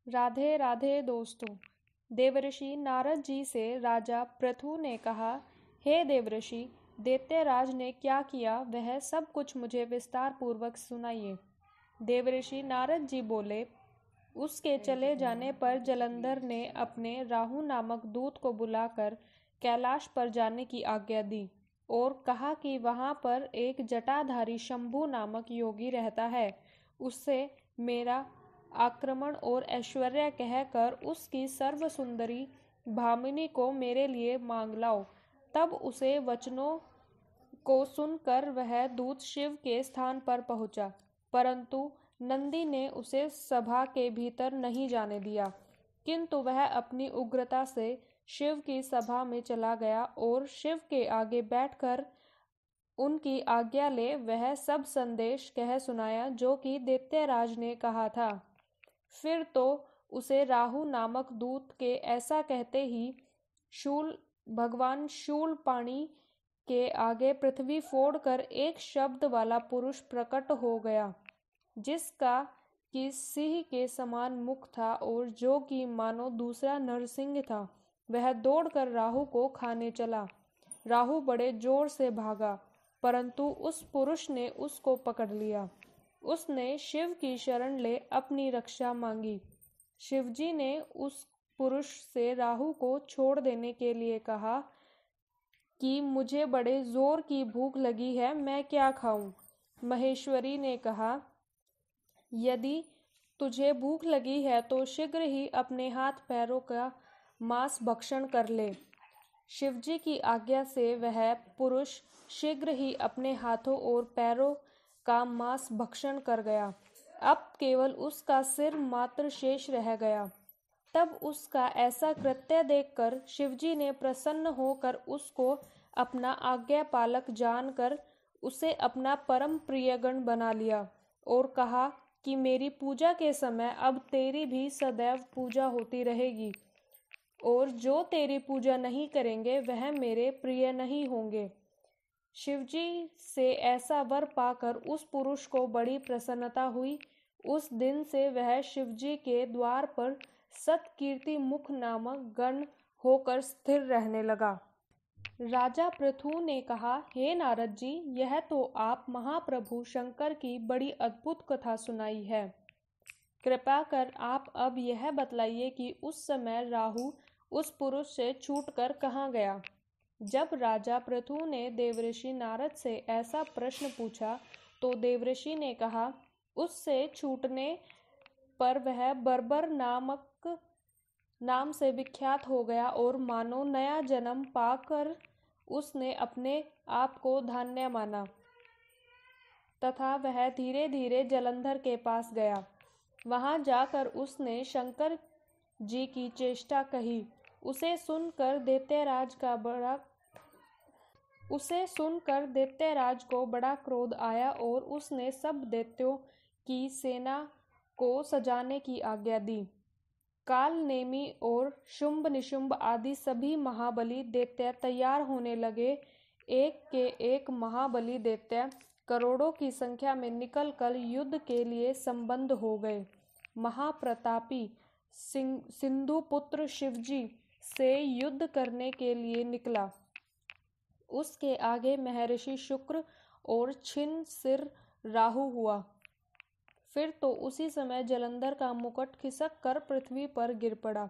राधे राधे दोस्तों। देवर्षि नारद जी से राजा पृथु ने कहा, हे देवर्षि, दैत्यराज ने क्या किया वह सब कुछ मुझे विस्तार पूर्वक सुनाइए। देवर्षि नारद जी बोले, उसके चले जाने पर जलंधर ने अपने राहु नामक दूत को बुलाकर कैलाश पर जाने की आज्ञा दी और कहा कि वहां पर एक जटाधारी शंभु नामक योगी रहता है। उससे मेरा आक्रमण और ऐश्वर्य कहकर उसकी सर्व सुंदरी भामिनी को मेरे लिए मांग लाओ। तब उसे वचनों को सुनकर वह दूत शिव के स्थान पर पहुंचा, परंतु नंदी ने उसे सभा के भीतर नहीं जाने दिया, किंतु वह अपनी उग्रता से शिव की सभा में चला गया और शिव के आगे बैठकर उनकी आज्ञा ले वह सब संदेश कह सुनाया जो कि दैत्यराज ने कहा था। फिर तो उसे राहु नामक दूत के ऐसा कहते ही शूल भगवान शूलपाणी के आगे पृथ्वी फोड़कर एक शब्द वाला पुरुष प्रकट हो गया, जिसका कि सिंह के समान मुख था और जो कि मानो दूसरा नरसिंह था। वह दौड़कर राहु को खाने चला। राहु बड़े जोर से भागा, परंतु उस पुरुष ने उसको पकड़ लिया। उसने शिव की शरण ले अपनी रक्षा मांगी। शिवजी ने उस पुरुष से राहु को छोड़ देने के लिए कहा कि मुझे बड़े जोर की भूख लगी है, मैं क्या खाऊं? महेश्वरी ने कहा, यदि तुझे भूख लगी है तो शीघ्र ही अपने हाथ पैरों का मांस भक्षण कर ले। शिवजी की आज्ञा से वह पुरुष शीघ्र ही अपने हाथों और पैरों का मांस भक्षण कर गया। अब केवल उसका सिर मात्र शेष रह गया। तब उसका ऐसा कृत्य देखकर शिवजी ने प्रसन्न होकर उसको अपना आज्ञा पालक जानकर उसे अपना परम प्रियगण बना लिया और कहा कि मेरी पूजा के समय अब तेरी भी सदैव पूजा होती रहेगी और जो तेरी पूजा नहीं करेंगे वह मेरे प्रिय नहीं होंगे। शिवजी से ऐसा वर पाकर उस पुरुष को बड़ी प्रसन्नता हुई। उस दिन से वह शिवजी के द्वार पर सतकीर्ति मुख नामक गण होकर स्थिर रहने लगा। राजा पृथु ने कहा, हे नारद जी, यह तो आप महाप्रभु शंकर की बड़ी अद्भुत कथा सुनाई है। कृपा कर आप अब यह बतलाइए कि उस समय राहु उस पुरुष से छूटकर कहाँ गया। जब राजा पृथु ने देवर्षि नारद से ऐसा प्रश्न पूछा तो देवर्षि ने कहा, उससे छूटने पर वह बर्बर नाम से विख्यात हो गया और मानो नया जन्म पाकर उसने अपने आप को धन्य माना तथा वह धीरे धीरे जलंधर के पास गया। वहां जाकर उसने शंकर जी की चेष्टा कही। उसे सुनकर दैत्यराज को बड़ा क्रोध आया और उसने सब दैत्यों की सेना को सजाने की आज्ञा दी। काल नेमी और शुंभ निशुंभ आदि सभी महाबली दैत्य तैयार होने लगे। एक के एक महाबली दैत्य करोड़ों की संख्या में निकल कर युद्ध के लिए संबद्ध हो गए। महाप्रतापी सिंधुपुत्र शिवजी से युद्ध करने के लिए निकला। उसके आगे महर्षि शुक्र और छिन्न सिर राहु हुआ। फिर तो उसी समय जलंधर का मुकुट खिसक कर पृथ्वी पर गिर पड़ा।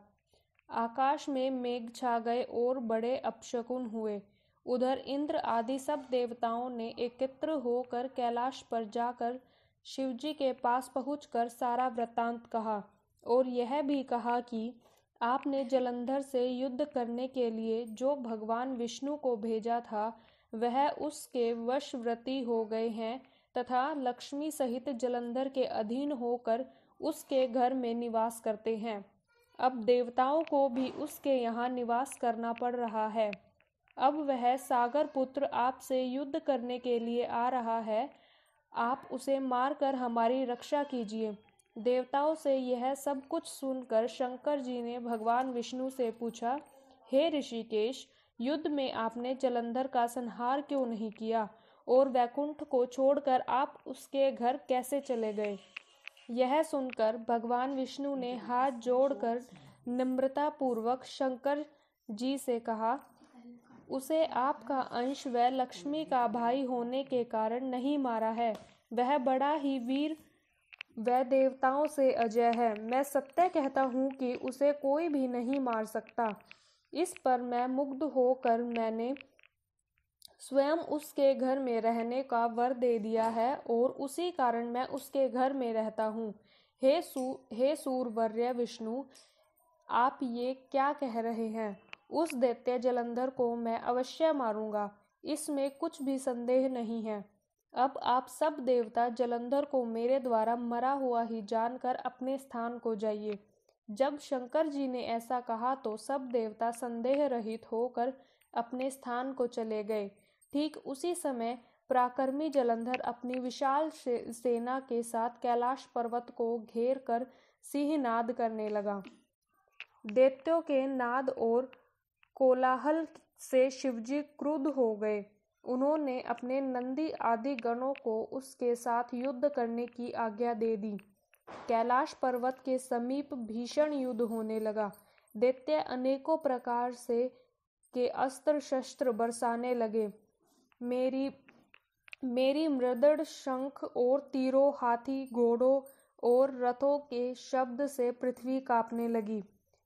आकाश में मेघ छा गए और बड़े अपशकुन हुए। उधर इंद्र आदि सब देवताओं ने एकत्र होकर कैलाश पर जाकर शिवजी के पास पहुंचकर सारा वृत्तांत कहा और यह भी कहा कि आपने जलंधर से युद्ध करने के लिए जो भगवान विष्णु को भेजा था वह उसके वशवर्ती हो गए हैं तथा लक्ष्मी सहित जलंधर के अधीन होकर उसके घर में निवास करते हैं। अब देवताओं को भी उसके यहाँ निवास करना पड़ रहा है। अब वह सागर पुत्र आपसे युद्ध करने के लिए आ रहा है, आप उसे मारकर हमारी रक्षा कीजिए। देवताओं से यह सब कुछ सुनकर शंकर जी ने भगवान विष्णु से पूछा, हे ऋषिकेश, युद्ध में आपने जलंधर का संहार क्यों नहीं किया और वैकुंठ को छोड़कर आप उसके घर कैसे चले गए? यह सुनकर भगवान विष्णु ने हाथ जोड़कर निम्रतापूर्वक शंकर जी से कहा, उसे आपका अंश व लक्ष्मी का भाई होने के कारण नहीं मारा है। वह बड़ा ही वीर व देवताओं से अजय है। मैं सत्य कहता हूँ कि उसे कोई भी नहीं मार सकता। इस पर मैं मुग्ध होकर मैंने स्वयं उसके घर में रहने का वर दे दिया है और उसी कारण मैं उसके घर में रहता हूँ। हे सूरवर्य विष्णु, आप ये क्या कह रहे हैं? उस दैत्य जलंधर को मैं अवश्य मारूंगा, इसमें कुछ भी संदेह नहीं है। अब आप सब देवता जलंधर को मेरे द्वारा मरा हुआ ही जानकर अपने स्थान को जाइए। जब शंकर जी ने ऐसा कहा तो सब देवता संदेह रहित होकर अपने स्थान को चले गए। ठीक उसी समय पराक्रमी जलंधर अपनी विशाल सेना के साथ कैलाश पर्वत को घेर कर सिंहनाद करने लगा। दैत्यों के नाद और कोलाहल से शिवजी क्रुद्ध हो गए। उन्होंने अपने नंदी आदि गणों को उसके साथ युद्ध करने की आज्ञा दे दी। कैलाश पर्वत के समीप भीषण युद्ध होने लगा। दैत्य अनेकों प्रकार से के अस्त्र शस्त्र बरसाने लगे। मेरी मृदड़, शंख और तीरों, हाथी, घोड़ों और रथों के शब्द से पृथ्वी कांपने लगी।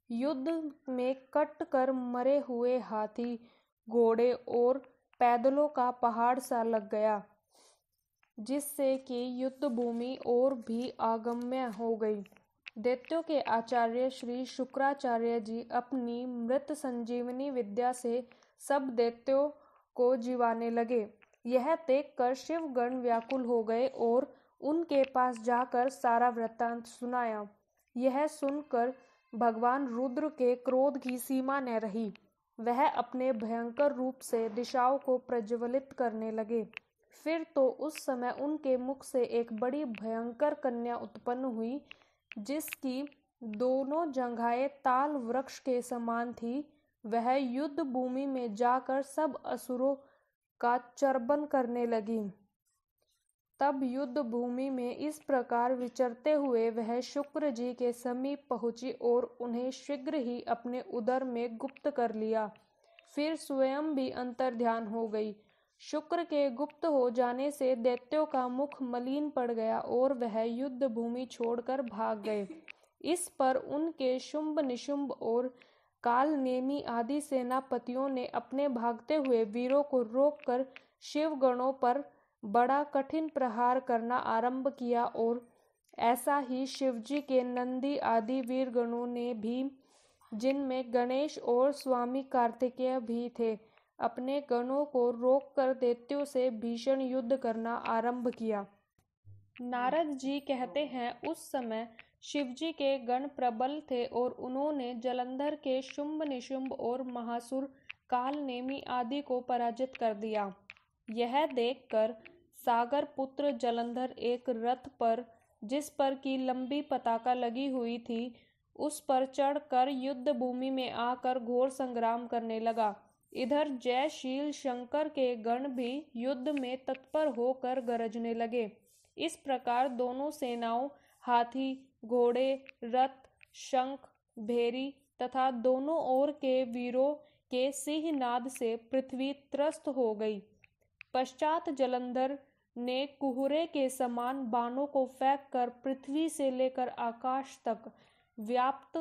युद्ध में कट कर मरे हुए हाथी, घोड़े और पैदलों का पहाड़ सा लग गया, जिससे कि युद्ध भूमि और भी अगम्य हो गई। दैत्यों के आचार्य श्री शुक्राचार्य जी अपनी मृत संजीवनी विद्या से सब दैत्यों को जीवाने लगे। यह देखकर शिवगण व्याकुल हो गए और उनके पास जाकर सारा वृत्तांत सुनाया। यह सुनकर भगवान रुद्र के क्रोध की सीमा न रही। वह अपने भयंकर रूप से दिशाओं को प्रज्वलित करने लगे। फिर तो उस समय उनके मुख से एक बड़ी भयंकर कन्या उत्पन्न हुई, जिसकी दोनों जंघाएं ताल वृक्ष के समान थी। वह युद्ध भूमि में जाकर सब असुरों का चर्बन करने लगी। तब युद्ध भूमि में इस प्रकार विचरते हुए वह शुक्र जी के समीप पहुंची और उन्हें शीघ्र ही अपने उदर में गुप्त कर लिया। फिर स्वयं भी अंतर्ध्यान हो गई। शुक्र के गुप्त हो जाने से दैत्यों का मुख मलिन पड़ गया और वह युद्ध भूमि छोड़कर भाग गए। इस पर उनके शुंभ, निशुंभ और कालनेमी आदि सेनापतियों ने अपने भागते हुए वीरों को रोककर शिवगणों पर बड़ा कठिन प्रहार करना आरंभ किया और ऐसा ही शिवजी के नंदी आदि वीरगणों ने भी, जिनमें गणेश और स्वामी कार्तिकेय भी थे, अपने गणों को रोककर दैत्यों से भीषण युद्ध करना आरंभ किया। नारद जी कहते हैं, उस समय शिवजी के गण प्रबल थे और उन्होंने जलंधर के शुंभ, निशुंभ और महासुर कालनेमी आदि को पराजित कर दिया। यह देखकर सागर पुत्र जलंधर एक रथ पर, जिस पर की लंबी पताका लगी हुई थी, उस पर चढ़कर युद्ध भूमि में आकर घोर संग्राम करने लगा। इधर जयशील शंकर के गण भी युद्ध में तत्पर होकर गरजने लगे। इस प्रकार दोनों सेनाओं, हाथी, घोड़े, रथ, शंख, भेरी तथा दोनों ओर के वीरों के सिंहनाद से पृथ्वी त्रस्त हो गई। पश्चात जलंधर ने कुहरे के समान बाणों को फेंक कर पृथ्वी से लेकर आकाश तक व्याप्त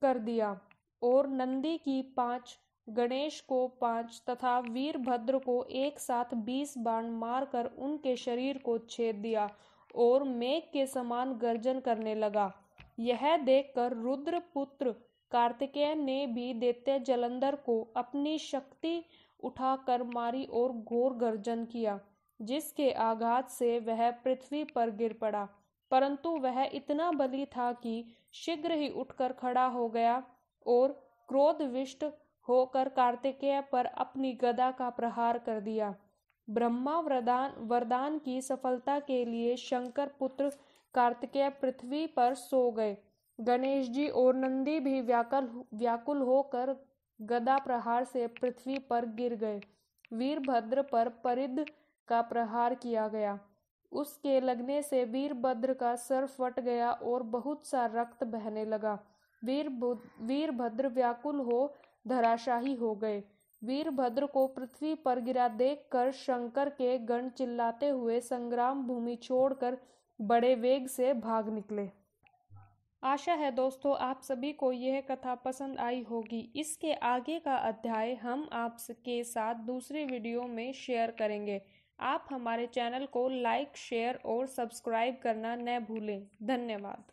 कर दिया और नंदी की 5, गणेश को 5 तथा वीरभद्र को एक साथ 20 बाण मारकर उनके शरीर को छेद दिया और मेघ के समान गर्जन करने लगा। यह देखकर रुद्र पुत्र कार्तिकेय ने भी दैत्य जलंधर को अपनी शक्ति उठाकर मारी और घोर गर्जन किया, जिसके आघात से वह पृथ्वी पर गिर पड़ा। परंतु वह इतना बली था कि शीघ्र ही उठकर खड़ा हो गया और क्रोधविष्ट होकर कार्तिकेय पर अपनी गदा का प्रहार कर दिया। ब्रह्मा वरदान की सफलता के लिए शंकर पुत्र कार्तिकेय पृथ्वी पर सो गए। गणेश जी और नंदी भी व्याकुल होकर गदा प्रहार से पृथ्वी पर गिर गए। वीरभद्र पर परिध का प्रहार किया गया। उसके लगने से वीरभद्र का सर फट गया और बहुत सा रक्त बहने लगा। वीरभद्र व्याकुल हो धराशायी हो गए। वीरभद्र को पृथ्वी पर गिरा देखकर शंकर के गण चिल्लाते हुए संग्राम भूमि छोड़कर बड़े वेग से भाग निकले। आशा है दोस्तों आप सभी को यह कथा पसंद आई होगी। इसके आगे का अध्याय हम आपके साथ दूसरी वीडियो में शेयर करेंगे। आप हमारे चैनल को लाइक, शेयर और सब्सक्राइब करना न भूलें। धन्यवाद।